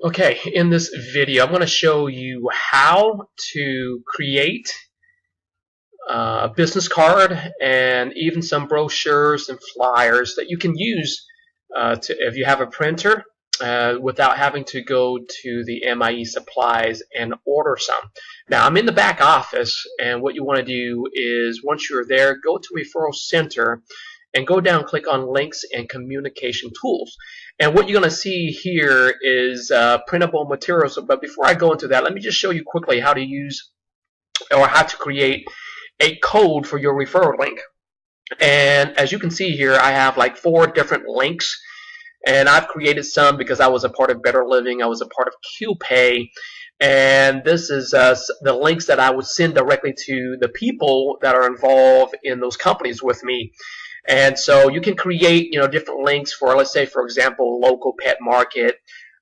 Okay, in this video, I'm going to show you how to create a business card and even some brochures and flyers that you can use if you have a printer without having to go to the MIE supplies and order some. Now, I'm in the back office, and what you want to do is once you're there, go to Referral Center and go down, click on Links and Communication Tools. And what you're going to see here is printable materials. But before I go into that, let me just show you quickly how to use or how to create a code for your referral link. And as you can see here, I have like 4 different links. And I've created some because I was a part of Better Living. I was a part of QPay. And this is the links that I would send directly to the people that are involved in those companies with me. And so you can create, different links for, let's say, for example, local pet market,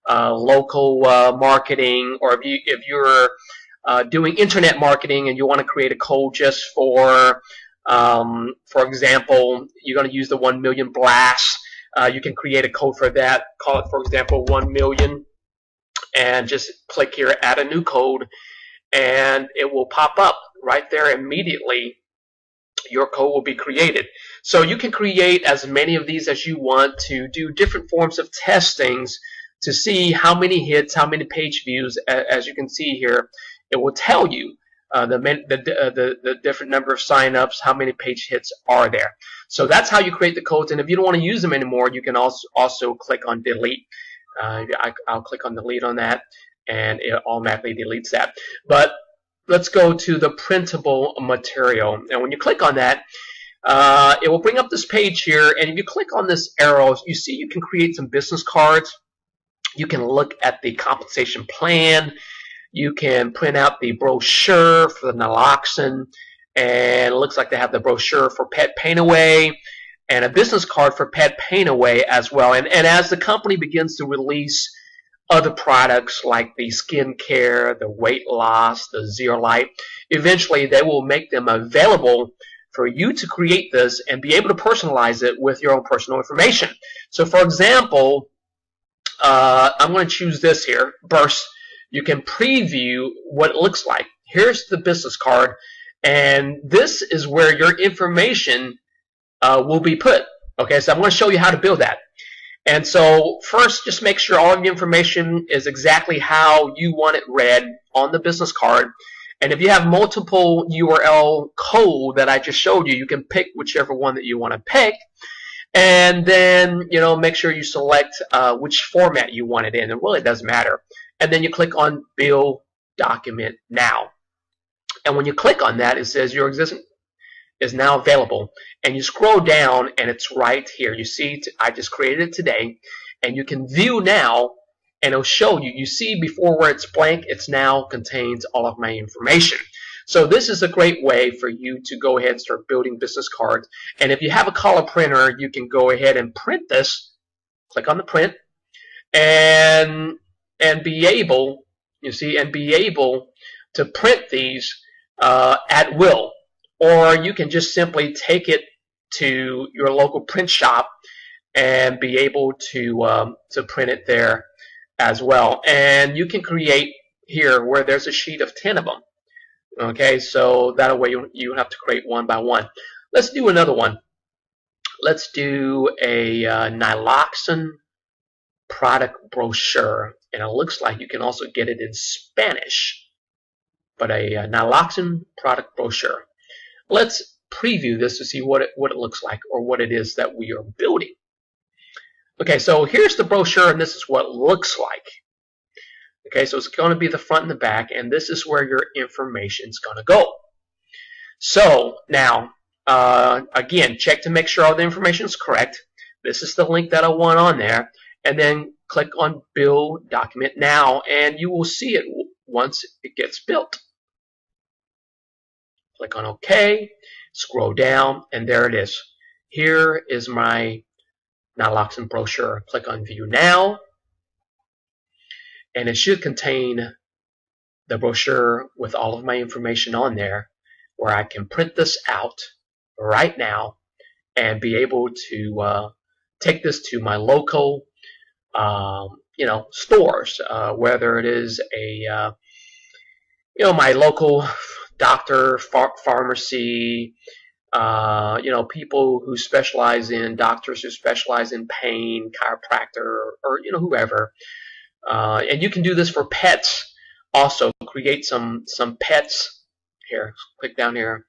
local marketing, or if you're doing internet marketing and you want to create a code just for example, you're going to use the 1 million blast. You can create a code for that. Call it, for example, 1 million, and just click here, add a new code, and it will pop up right there immediately. Your code will be created. So you can create as many of these as you want to do different forms of testings to see how many hits, how many page views. As you can see here, it will tell you the different number of signups, how many page hits are there. So that's how you create the codes. And if you don't want to use them anymore, you can also click on delete. I'll click on delete on that, and it automatically deletes that. But let's go to the printable material. And when you click on that, it will bring up this page here. And if you click on this arrow, you see you can create some business cards. You can look at the compensation plan. You can print out the brochure for the naloxone. And it looks like they have the brochure for Pet Paint Away and a business card for Pet Paint Away as well. And as the company begins to release other products like the skincare, the weight loss, the zeolite, eventually they will make them available for you to create this and be able to personalize it with your own personal information. So for example, I'm going to choose this here, Burst. You can preview what it looks like. Here's the business card, and this is where your information will be put. Okay, so I'm going to show you how to build that. And so first, just make sure all of the information is exactly how you want it read on the business card. And if you have multiple URL code that I just showed you, you can pick whichever one that you want to pick. And then, make sure you select which format you want it in. It really doesn't matter. And then you click on Build Document Now. And when you click on that, it says your existing is now available. And you scroll down, and it's right here. You see, I just created it today. And you can view now, and it'll show you. You see before where it's blank, it's now contains all of my information. So this is a great way for you to go ahead and start building business cards. And if you have a color printer, you can go ahead and print this. Click on the print, and be able, be able to print these at will. Or you can just simply take it to your local print shop and be able to print it there as well. And you can create here where there's a sheet of 10 of them. Okay, so that way you have to create one by one. Let's do another one. Let's do a naloxone product brochure. And it looks like you can also get it in Spanish. But a naloxone product brochure. Let's preview this to see what it looks like, or what it is that we are building. Okay, so here's the brochure, and this is what it looks like. Okay, so it's going to be the front and the back, and this is where your information is going to go. So now, again, check to make sure all the information is correct. This is the link that I want on there, and then click on Build Document Now, and you will see it once it gets built. Click on OK, scroll down, and there it is. Here is my naloxone brochure. Click on View Now, and it should contain the brochure with all of my information on there, where I can print this out right now and be able to take this to my local stores, whether it is my local doctor, pharmacy, people who specialize in doctors who specialize in pain, chiropractor, or whoever. And you can do this for pets also. Create some pets. Here, click down here.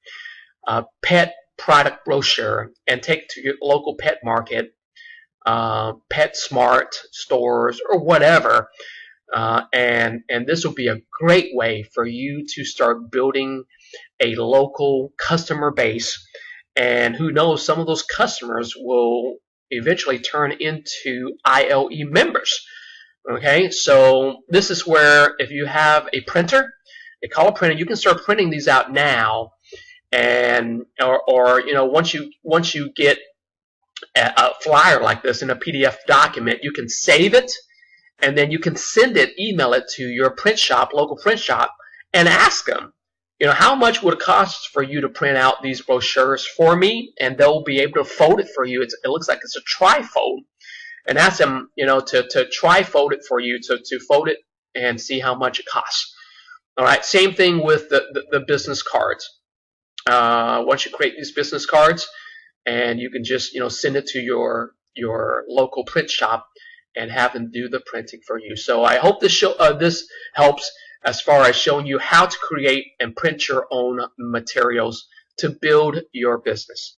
Pet product brochure, and take to your local pet market, Pet Smart stores, or whatever. And this will be a great way for you to start building a local customer base. And who knows, some of those customers will eventually turn into ILE members. Okay, so this is where if you have a printer, a color printer, you can start printing these out now. And or once you get a flyer like this in a PDF document, you can save it, and then you can email it to your print shop, local print shop, and ask them, how much would it cost for you to print out these brochures for me? And they'll be able to fold it for you. It looks like it's a tri-fold. And ask them, to tri-fold it for you, to fold it and see how much it costs. All right, same thing with the business cards. Once you create these business cards, and you can just send it to your local print shop and have them do the printing for you. So I hope this helps as far as showing you how to create and print your own materials to build your business.